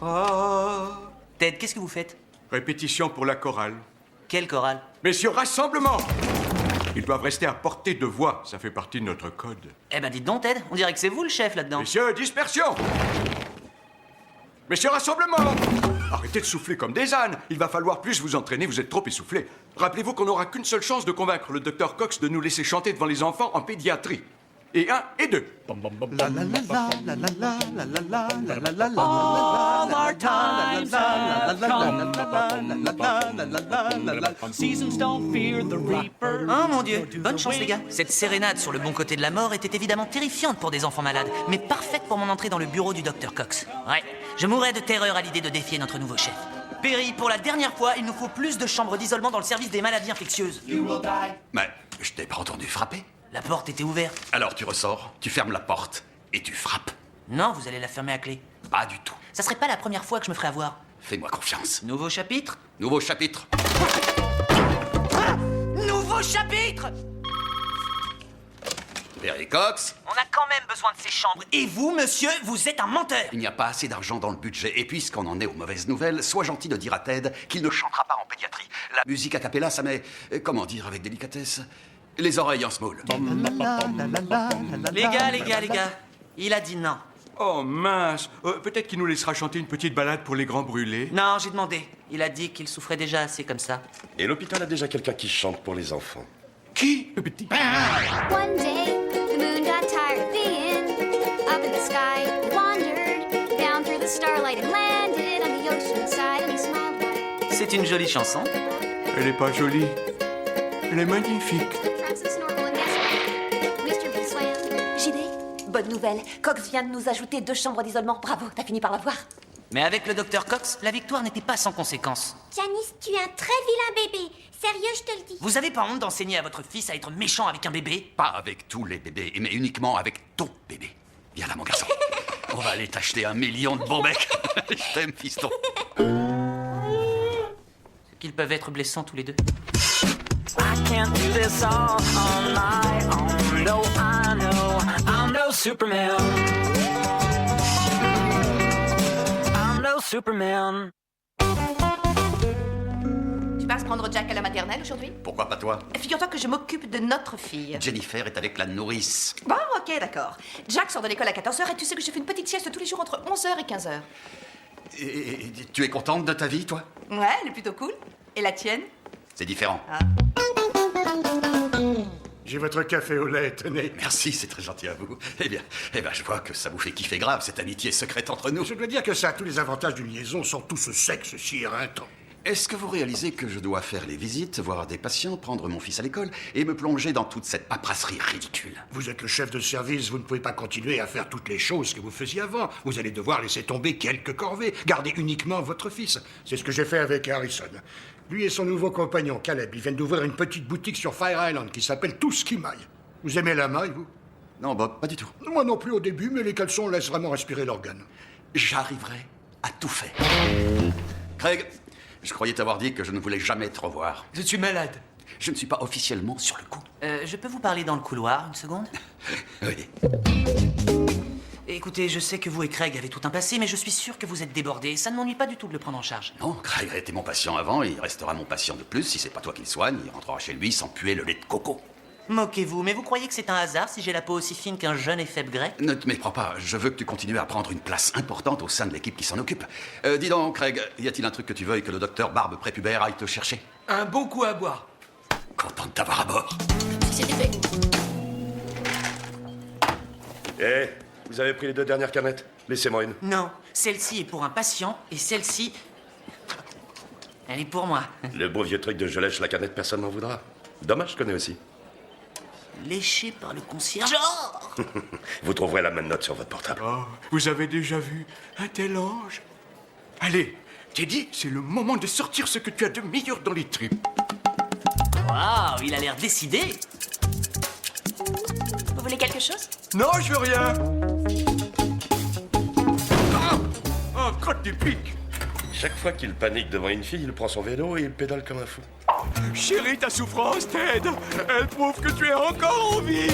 Oh. Ted, qu'est-ce que vous faites? Répétition pour la chorale. Quelle chorale? Messieurs, rassemblement! Ils doivent rester à portée de voix. Ça fait partie de notre code. Eh ben dites donc, Ted, on dirait que c'est vous le chef là-dedans. Messieurs, dispersion! Messieurs, rassemblement! Arrêtez de souffler comme des ânes. Il va falloir plus vous entraîner, vous êtes trop essoufflés. Rappelez-vous qu'on n'aura qu'une seule chance de convaincre le docteur Cox de nous laisser chanter devant les enfants en pédiatrie. Et 1 et 2. All our times have come. Seasons don't fear the reaper. Oh mon Dieu, bonne chance les gars. Cette sérénade sur le bon côté de la mort était évidemment terrifiante pour des enfants malades, mais parfaite pour mon entrée dans le bureau du docteur Cox. Ouais, je mourrais de terreur à l'idée de défier notre nouveau chef. Perry, pour la dernière fois, il nous faut plus de chambres d'isolement dans le service des maladies infectieuses. Mais je t'ai pas entendu frapper. La porte était ouverte. Alors tu ressors, tu fermes la porte et tu frappes. Non, vous allez la fermer à clé. Pas du tout. Ça serait pas la première fois que je me ferais avoir. Fais-moi confiance. Nouveau chapitre? Nouveau chapitre. Nouveau chapitre! Perry Cox, On a quand même besoin de ces chambres. Et vous, monsieur, vous êtes un menteur. il n'y a pas assez d'argent dans le budget. Et puisqu'on en est aux mauvaises nouvelles, sois gentil de dire à Ted qu'il ne chantera pas en pédiatrie. La musique a cappella, ça met, comment dire avec délicatesse, les oreilles en small. Les gars, il a dit non. Oh mince. Peut-être qu'il nous laissera chanter une petite balade pour les grands brûlés. Non, j'ai demandé. Il a dit qu'il souffrait déjà assez comme ça. Et l'hôpital a déjà quelqu'un qui chante pour les enfants. Qui? Le petit. One day, the moon got tired of being up in the sky. It wandered down through the starlight and landed on the ocean side. And he smiled back. C'est une jolie chanson. Elle est pas jolie. Elle est magnifique. Trunks of Snorkel and Nestle. Mr. Beastland. JD, bonne nouvelle. Cox vient de nous ajouter 2 chambres d'isolement. Bravo, t'as fini par l'avoir. Mais avec le docteur Cox, la victoire n'était pas sans conséquence. Janice, tu es un très vilain bébé. Sérieux, je te le dis. Vous avez pas honte d'enseigner à votre fils à être méchant avec un bébé? Pas avec tous les bébés, mais uniquement avec ton bébé. Viens là, mon garçon. On va aller t'acheter 1 million de bons becs. Je t'aime, fiston. Qu'ils peuvent être blessants tous les deux. I can't do this all on my own. No, I know I'm no Superman. I'm no Superman. Tu passes prendre Jack à la maternelle aujourd'hui? Pourquoi pas toi? Figure-toi que je m'occupe de notre fille. Jennifer est avec la nourrice. Bon, ok, d'accord. Jack sort de l'école à 14h et tu sais que je fais une petite sieste tous les jours entre 11h et 15h. Et tu es contente de ta vie, toi? Ouais, elle est plutôt cool. Et la tienne? C'est différent. J'ai votre café au lait, tenez. Merci, c'est très gentil à vous. Eh bien, je vois que ça vous fait kiffer grave, cette amitié secrète entre nous. Je dois dire que ça a tous les avantages d'une liaison sans tout ce sexe si éreintant. Est-ce que vous réalisez que je dois faire les visites, voir des patients, prendre mon fils à l'école et me plonger dans toute cette paperasserie ridicule? Vous êtes le chef de service, vous ne pouvez pas continuer à faire toutes les choses que vous faisiez avant. Vous allez devoir laisser tomber quelques corvées, garder uniquement votre fils. C'est ce que j'ai fait avec Harrison. Lui et son nouveau compagnon, Caleb, ils viennent d'ouvrir une petite boutique sur Fire Island qui s'appelle Tout ce qui maille. Vous aimez la maille, vous? Non, Bob, pas du tout. Moi non plus au début, mais les caleçons laissent vraiment respirer l'organe. J'arriverai à tout faire. Craig, je croyais t'avoir dit que je ne voulais jamais te revoir. Je suis malade. Je ne suis pas officiellement sur le coup. Je peux vous parler dans le couloir, une seconde? Oui. Écoutez, je sais que vous et Craig avez tout un passé, mais je suis sûr que vous êtes débordés. Ça ne m'ennuie pas du tout de le prendre en charge. Non, Craig a été mon patient avant et il restera mon patient de plus. Si c'est pas toi qui le soigne, il rentrera chez lui sans puer le lait de coco. Moquez-vous, mais vous croyez que c'est un hasard si j'ai la peau aussi fine qu'un jeune et faible grec? Ne te méprends pas, je veux que tu continues à prendre une place importante au sein de l'équipe qui s'en occupe. Dis donc, Craig, y a-t-il un truc que tu veuilles que le docteur Barbe prépubère aille te chercher? Un bon coup à boire. Content de t'avoir à bord. C'était fait. Eh, vous avez pris les 2 dernières canettes? Laissez-moi une. Non, celle-ci est pour un patient et celle-ci... elle est pour moi. Le beau vieux truc de je lèche la canette, personne n'en voudra. Dommage, je connais aussi. Léché par le concierge. Oh Vous trouverez la même note sur votre portable. Oh, vous avez déjà vu un tel ange? Allez, Teddy, c'est le moment de sortir ce que tu as de meilleur dans les tripes. Waouh, il a l'air décidé. Vous voulez quelque chose? Non, je veux rien. Ah, crotte du pic. Chaque fois qu'il panique devant une fille, il prend son vélo et il pédale comme un fou. Chérie, ta souffrance, Ted. Elle prouve que tu es encore en vie.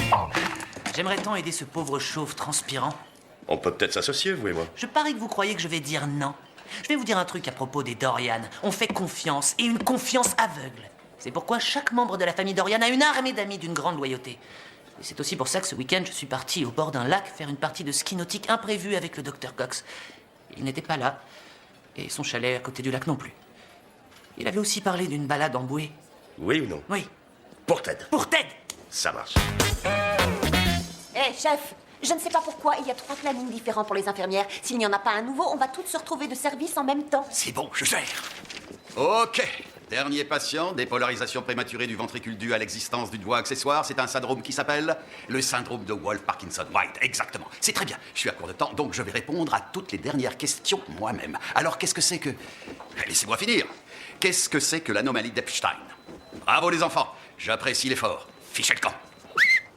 J'aimerais tant aider ce pauvre chauve transpirant. On peut peut-être s'associer, vous et moi. Je parie que vous croyez que je vais dire non. Je vais vous dire un truc à propos des Dorian. On fait confiance, et une confiance aveugle. C'est pourquoi chaque membre de la famille Dorian a une armée d'amis d'une grande loyauté. Et c'est aussi pour ça que ce week-end, je suis parti au bord d'un lac faire une partie de ski nautique imprévue avec le Dr Cox. Il n'était pas là, et son chalet à côté du lac non plus. Il avait aussi parlé d'une balade en bouée. Oui ou non? Oui, Pour Ted. pour Ted. Ça marche. Hé, chef, je ne sais pas pourquoi il y a 3 plannings différents pour les infirmières. S'il n'y en a pas un nouveau, on va toutes se retrouver de service en même temps. C'est bon, je gère. Ok. Dernier patient, dépolarisation prématurée du ventricule due à l'existence d'une voie accessoire. C'est un syndrome qui s'appelle le syndrome de Wolff-Parkinson-White. Exactement. C'est très bien. Je suis à court de temps, donc je vais répondre à toutes les dernières questions moi-même. Alors, qu'est-ce que c'est que... Laissez-moi finir. Qu'est-ce que c'est que l'anomalie d'Epstein? Bravo les enfants. J'apprécie l'effort. Fichez le camp.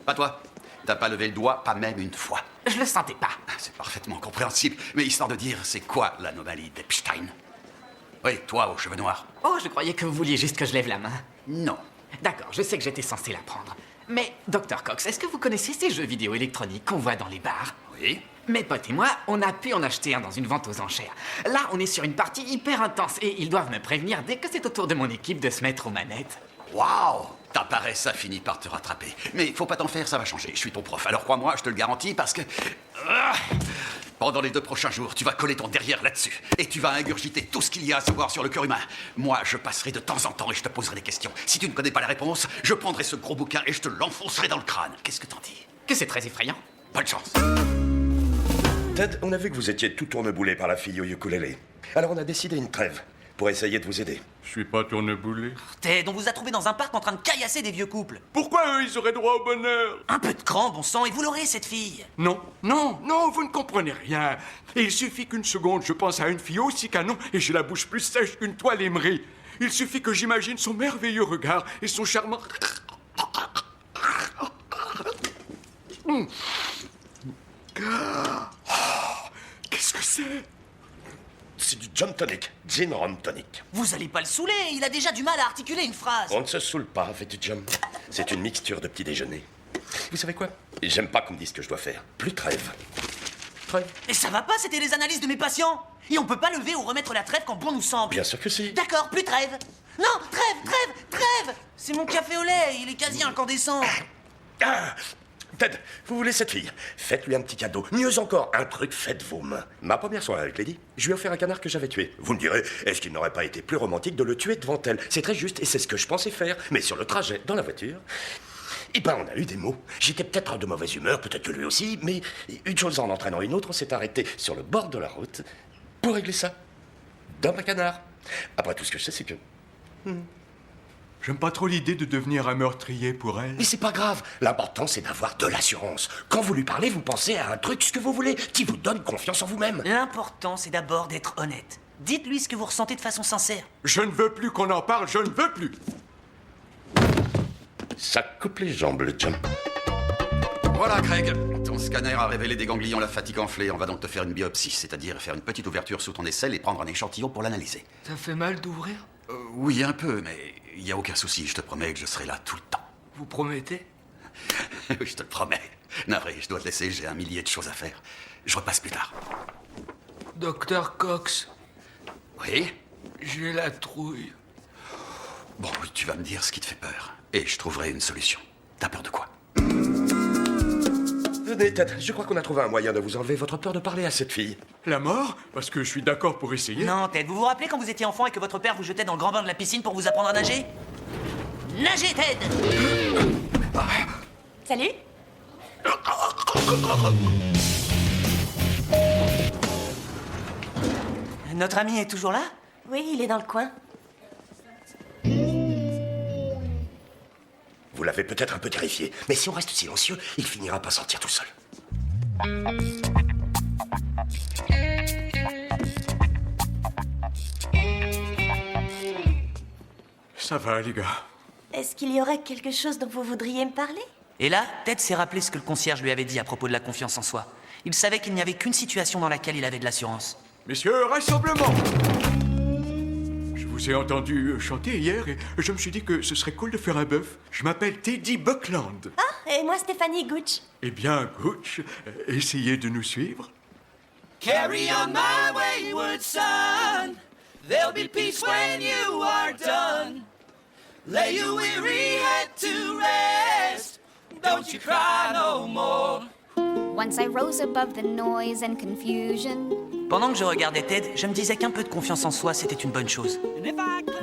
Pas toi. T'as pas levé le doigt, pas même une fois. Je le sentais pas. C'est parfaitement compréhensible. Mais histoire de dire, c'est quoi l'anomalie d'Epstein? Oui, toi aux cheveux noirs. Oh, je croyais que vous vouliez juste que je lève la main. Non. D'accord, je sais que j'étais censé l'apprendre. Mais, Dr Cox, est-ce que vous connaissez ces jeux vidéo électroniques qu'on voit dans les bars? Oui. Mes potes et moi, on a pu en acheter un dans une vente aux enchères. Là, on est sur une partie hyper intense et ils doivent me prévenir dès que c'est au tour de mon équipe de se mettre aux manettes. Waouh! Ta paresse a fini par te rattraper. Mais faut pas t'en faire, ça va changer. Je suis ton prof. Alors crois-moi, je te le garantis parce que... Pendant les 2 prochains jours, tu vas coller ton derrière là-dessus. Et tu vas ingurgiter tout ce qu'il y a à savoir sur le cœur humain. Moi, je passerai de temps en temps et je te poserai des questions. Si tu ne connais pas la réponse, je prendrai ce gros bouquin et je te l'enfoncerai dans le crâne. Qu'est-ce que t'en dis? Que c'est très effrayant. Bonne chance. Ted, on a vu que vous étiez tout tourneboulé par la fille au ukulélé. Alors on a décidé une trêve pour essayer de vous aider. Je suis pas tourneboulé. Ted, on vous a trouvé dans un parc en train de caillasser des vieux couples. Pourquoi eux, ils auraient droit au bonheur? Un peu de cran, bon sang, et vous l'aurez, cette fille. Non, non, non, vous ne comprenez rien. Il suffit qu'une seconde, je pense à une fille aussi canon et j'ai la bouche plus sèche qu'une toile émerée. Il suffit que j'imagine son merveilleux regard et son charmant... Qu'est-ce que c'est? C'est du gin tonic, gin rum tonic. Vous allez pas le saouler, il a déjà du mal à articuler une phrase. On ne se saoule pas avec du jam. C'est une mixture de petit déjeuner. Vous savez quoi? J'aime pas qu'on me dise ce que je dois faire. Plus trêve. Trêve. Et ça va pas, c'était les analyses de mes patients. Et on peut pas lever ou remettre la trêve quand bon nous semble. Bien sûr que si. D'accord, plus trêve. Non, trêve. C'est mon café au lait, il est quasi incandescent. Ah, Ted, vous voulez cette fille? Faites-lui un petit cadeau. Mieux encore, un truc fait de vos mains. Ma première soirée avec Lady, je lui ai offert un canard que j'avais tué. Vous me direz, est-ce qu'il n'aurait pas été plus romantique de le tuer devant elle? C'est très juste et c'est ce que je pensais faire. Mais sur le trajet, dans la voiture... Eh ben, on a eu des mots. J'étais peut-être de mauvaise humeur, peut-être que lui aussi, mais une chose en entraînant une autre, on s'est arrêté sur le bord de la route pour régler ça. Dans un canard. Après, tout ce que je sais, c'est que... J'aime pas trop l'idée de devenir un meurtrier pour elle. Mais c'est pas grave. L'important, c'est d'avoir de l'assurance. Quand vous lui parlez, vous pensez à un truc, ce que vous voulez, qui vous donne confiance en vous-même. L'important, c'est d'abord d'être honnête. Dites-lui ce que vous ressentez de façon sincère. Je ne veux plus qu'on en parle, je ne veux plus. Ça coupe les jambes, le jump. Voilà, Craig. Ton scanner a révélé des ganglions la fatigue enflée. On va donc te faire une biopsie, c'est-à-dire faire une petite ouverture sous ton aisselle et prendre un échantillon pour l'analyser. Ça fait mal d'ouvrir? Oui, un peu, mais il n'y a aucun souci. Je te promets que je serai là tout le temps. Vous promettez? Oui, je te le promets. Navré, je dois te laisser, j'ai un millier de choses à faire. Je repasse plus tard. Dr Cox, Oui? j'ai la trouille. Bon, tu vas me dire ce qui te fait peur. Et je trouverai une solution. T'as peur de quoi? Venez, Ted, je crois qu'on a trouvé un moyen de vous enlever votre peur de parler à cette fille. La mort? Parce que je suis d'accord pour essayer. Non, Ted, vous vous rappelez quand vous étiez enfant et que votre père vous jetait dans le grand bain de la piscine pour vous apprendre à nager? Nagez, Ted! Salut. Notre ami est toujours là? Oui, il est dans le coin. Vous l'avez peut-être un peu terrifié, mais si on reste silencieux, il finira par sortir tout seul. Ça va, les gars. Est-ce qu'il y aurait quelque chose dont vous voudriez me parler? Et là, Ted s'est rappelé ce que le concierge lui avait dit à propos de la confiance en soi. Il savait qu'il n'y avait qu'une situation dans laquelle il avait de l'assurance. Messieurs, rassemblement! Je vous ai entendu chanter hier et je me suis dit que ce serait cool de faire un bœuf. Je m'appelle Teddy Buckland. Ah, et moi Stéphanie Gooch. Eh bien, Gooch, essayez de nous suivre. Carry on my wayward son. There'll be peace when you are done. Lay your weary head to rest. Don't you cry no more. Once I rose above the noise and confusion. Pendant que je regardais Ted, je me disais qu'un peu de confiance en soi, c'était une bonne chose.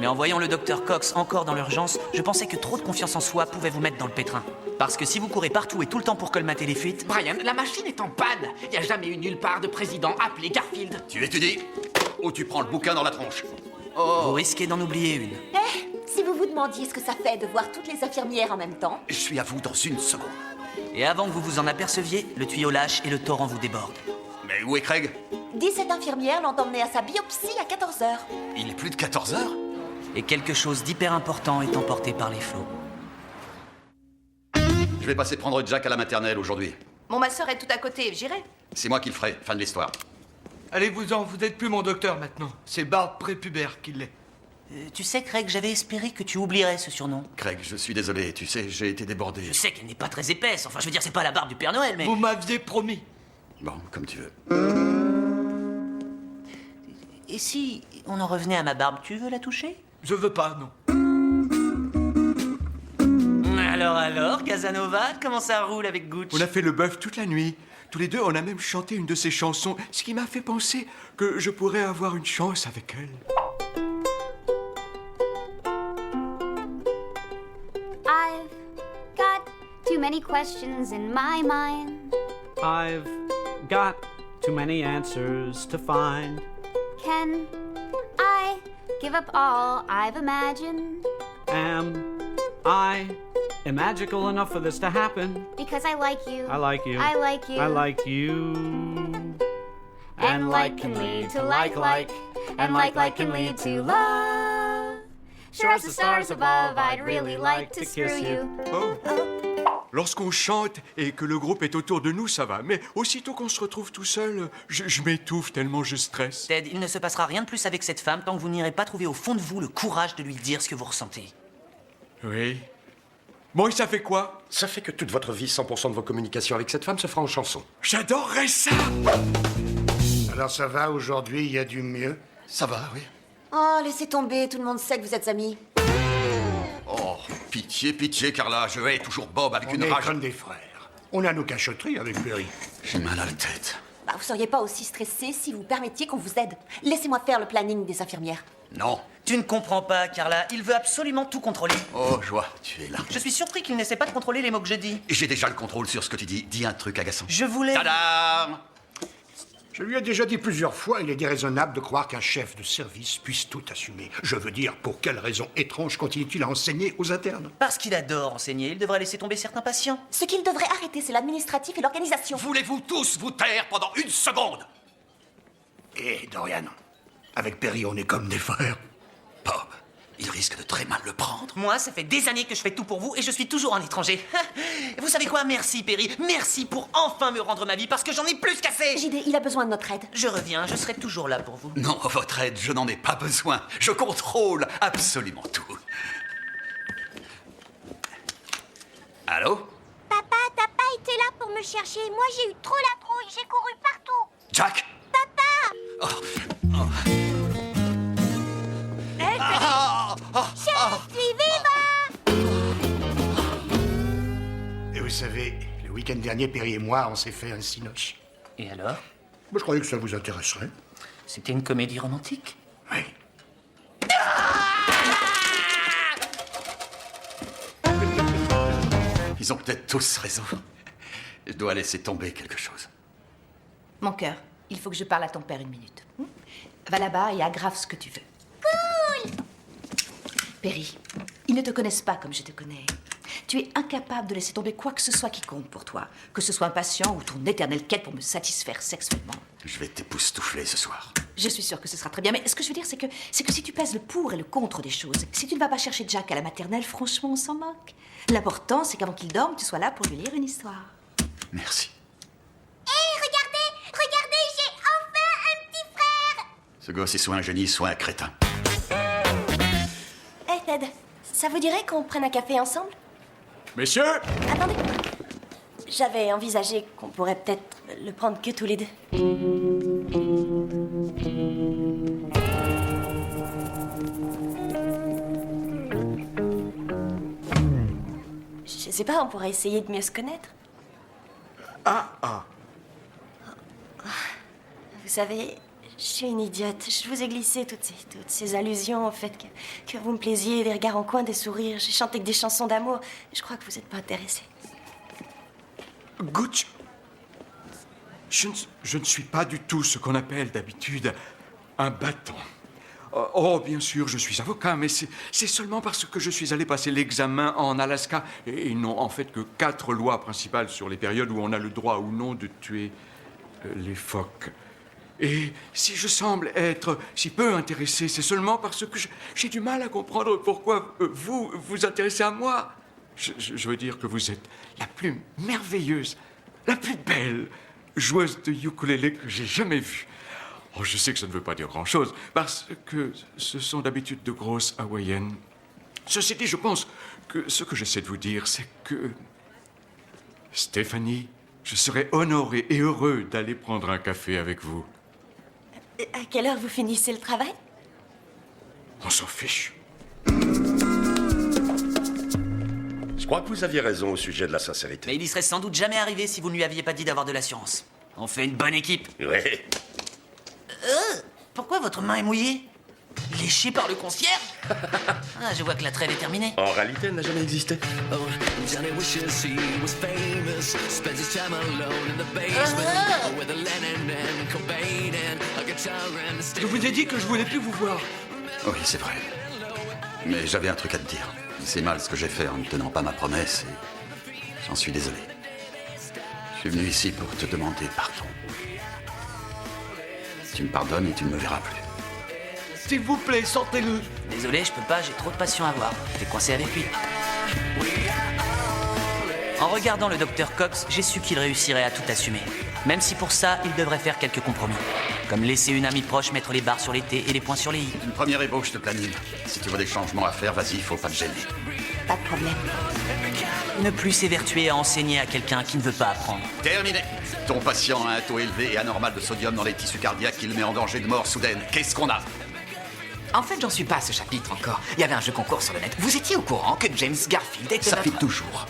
Mais en voyant le docteur Cox encore dans l'urgence, je pensais que trop de confiance en soi pouvait vous mettre dans le pétrin. Parce que si vous courez partout et tout le temps pour colmater les fuites... Brian, la machine est en panne. Il n'y a jamais eu nulle part de président appelé Garfield. Tu étudies ou tu prends le bouquin dans la tronche? Vous risquez d'en oublier une. Si vous vous demandiez ce que ça fait de voir toutes les infirmières en même temps. Je suis à vous dans une seconde. Et avant que vous vous en aperceviez, le tuyau lâche et le torrent vous déborde. Mais où est Craig? 17 infirmières l'ont emmené à sa biopsie à 14h. Il est plus de 14 heures? Et quelque chose d'hyper important est emporté par les flots. Je vais passer prendre Jack à la maternelle aujourd'hui. Bon, ma sœur est tout à côté, j'irai. C'est moi qui le ferai. Fin de l'histoire. Allez-vous-en, vous n'êtes plus mon docteur maintenant. C'est Barbe prépubère qui l'est. Tu sais, Craig, j'avais espéré que tu oublierais ce surnom. Craig, je suis désolé. Tu sais, j'ai été débordé. Je sais qu'elle n'est pas très épaisse. Enfin, je veux dire, c'est pas la barbe du Père Noël, mais... Vous m'aviez promis. Bon, comme tu veux. Et si on en revenait à ma barbe, tu veux la toucher? Je veux pas, non. Alors, Casanova, comment ça roule avec Gooch? On a fait le bœuf toute la nuit. Tous les deux, on a même chanté une de ses chansons, ce qui m'a fait penser que je pourrais avoir une chance avec elle. I've got too many questions in my mind. I've got too many answers to find. Can I give up all I've imagined? Am I magical enough for this to happen? Because I like you. I like you. I like you. I like you. And like can lead to like, and like can lead to love. Sure as the stars above, I'd really like to screw you. Oh. Lorsqu'on chante et que le groupe est autour de nous, ça va. Mais aussitôt qu'on se retrouve tout seul, je m'étouffe tellement je stresse. Ted, il ne se passera rien de plus avec cette femme tant que vous n'irez pas trouver au fond de vous le courage de lui dire ce que vous ressentez. Oui. Bon, et ça fait quoi? Ça fait que toute votre vie, 100% de vos communications avec cette femme se fera en chanson. J'adorerais ça! Alors ça va, aujourd'hui, il y a du mieux? Ça va, oui. Oh, laissez tomber, tout le monde sait que vous êtes amis. Oh, pitié, pitié, Carla. Je hais toujours Bob avec On une est rage. comme des frères. On a nos cachotteries avec Perry. J'ai mal à la tête. Bah, vous seriez pas aussi stressé si vous permettiez qu'on vous aide. Laissez-moi faire le planning des infirmières. Non. Tu ne comprends pas, Carla. Il veut absolument tout contrôler. Oh, Joie, tu es là. Je suis surpris qu'il n'essaie pas de contrôler les mots que je dis. J'ai déjà le contrôle sur ce que tu dis. Dis un truc agaçant. Je voulais... Tadam! Je lui ai déjà dit plusieurs fois, il est déraisonnable de croire qu'un chef de service puisse tout assumer. Je veux dire, pour quelle raison étrange continue-t-il à enseigner aux internes? Parce qu'il adore enseigner. Il devrait laisser tomber certains patients. Ce qu'il devrait arrêter, c'est l'administratif et l'organisation. Voulez-vous tous vous taire pendant une seconde? Eh, Dorian, avec Perry, on est comme des frères. Bob, il risque de très mal le prendre. Moi, ça fait des années que je fais tout pour vous et je suis toujours un étranger. Vous savez quoi? Merci, Perry. Merci pour enfin me rendre ma vie parce que j'en ai plus qu'assez. JD, il a besoin de notre aide. Je reviens, je serai toujours là pour vous. Non, votre aide, je n'en ai pas besoin. Je contrôle absolument tout. Allô? Papa, t'as pas été là pour me chercher. Moi, j'ai eu trop la trouille. J'ai couru partout. Jack? Papa! Je suis vivant! Et vous savez, le week-end dernier, Perry et moi, on s'est fait un cinoche. Et alors? Moi, je croyais que ça vous intéresserait. C'était une comédie romantique? Oui. Ils ont peut-être tous raison. Je dois laisser tomber quelque chose. Mon cœur, il faut que je parle à ton père une minute. Va là-bas et aggrave ce que tu veux. Cool! Perry, ils ne te connaissent pas comme je te connais. Tu es incapable de laisser tomber quoi que ce soit qui compte pour toi. Que ce soit un patient ou ton éternelle quête pour me satisfaire sexuellement. Je vais t'époustoufler ce soir. Je suis sûre que ce sera très bien, mais ce que je veux dire, c'est que si tu pèses le pour et le contre des choses, si tu ne vas pas chercher Jack à la maternelle, franchement, on s'en moque. L'important, c'est qu'avant qu'il dorme, tu sois là pour lui lire une histoire. Merci. Hé, regardez, j'ai enfin un petit frère! Ce gosse est soit un génie, soit un crétin. Hé, Ted, ça vous dirait qu'on prenne un café ensemble? Messieurs! Attendez. J'avais envisagé qu'on pourrait peut-être le prendre que tous les deux. sais pas, on pourrait essayer de mieux se connaître. Ah. Vous savez, je suis une idiote. Je vous ai glissé toutes ces allusions au fait que vous me plaisiez, des regards en coin, des sourires. J'ai chanté que des chansons d'amour. Je crois que vous n'êtes pas intéressé. Gooch, je ne suis pas du tout ce qu'on appelle d'habitude un battant. Oh, bien sûr, je suis avocat, mais c'est seulement parce que je suis allé passer l'examen en Alaska. Et ils n'ont en fait que 4 lois principales sur les périodes où on a le droit ou non de tuer les phoques. Et si je semble être si peu intéressé, c'est seulement parce que j'ai du mal à comprendre pourquoi vous vous intéressez à moi. Je veux dire que vous êtes la plus merveilleuse, la plus belle joueuse de ukulélé que j'ai jamais vue. Oh, je sais que ça ne veut pas dire grand-chose, parce que ce sont d'habitude de grosses hawaïennes. Ceci dit, je pense que ce que j'essaie de vous dire, c'est que... Stéphanie, je serais honoré et heureux d'aller prendre un café avec vous. À quelle heure vous finissez le travail? On s'en fiche. Je crois que vous aviez raison au sujet de la sincérité. Mais il y serait sans doute jamais arrivé si vous ne lui aviez pas dit d'avoir de l'assurance. On fait une bonne équipe. Oui. Pourquoi votre main est mouillée? Léchée par le concierge? Ah, je vois que la trêve est terminée. En réalité, elle n'a jamais existé. Johnny wishes he was famous. Spends his time alone in the basement with a Lennon and Cobain and a guitar and a stick. Je vous ai dit que je voulais plus vous voir. Oui, c'est vrai. Mais j'avais un truc à te dire. C'est mal ce que j'ai fait en ne tenant pas ma promesse et j'en suis désolé. Je suis venu ici pour te demander pardon. Tu me pardonnes et tu ne me verras plus. S'il vous plaît, sortez-le. Désolé, je peux pas, j'ai trop de passion à voir. T'es coincé avec lui. En regardant le docteur Cox, j'ai su qu'il réussirait à tout assumer. Même si pour ça, il devrait faire quelques compromis. Comme laisser une amie proche mettre les barres sur les T et les points sur les I. Une première ébauche de planning. Si tu vois des changements à faire, vas-y, faut pas te gêner. Pas de problème. Ne plus s'évertuer à enseigner à quelqu'un qui ne veut pas apprendre. Terminé. Ton patient a un taux élevé et anormal de sodium dans les tissus cardiaques qui le met en danger de mort soudaine. Qu'est-ce qu'on a? En fait, j'en suis pas à ce chapitre encore. Il y avait un jeu concours sur le net. Vous étiez au courant que James Garfield était... Ça fait toujours.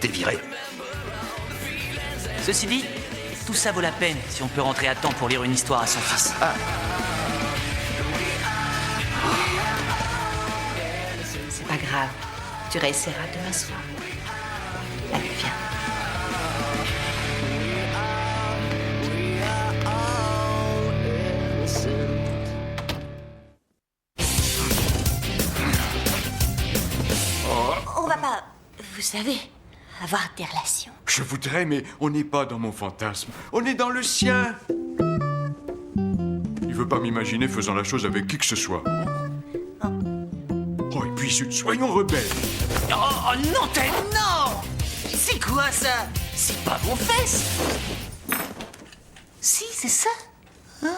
T'es viré. Ceci dit, tout ça vaut la peine si on peut rentrer à temps pour lire une histoire à son fils. C'est pas grave. Tu réessayeras demain soir. Allez, viens. On va pas, vous savez, avoir des relations. Je voudrais, mais on n'est pas dans mon fantasme. On est dans le sien. Il veut pas m'imaginer faisant la chose avec qui que ce soit. Oh, et puis, soyons rebelles. Oh non, Ted, non! C'est quoi ça? C'est pas vos fesses? Si, c'est ça. Hein?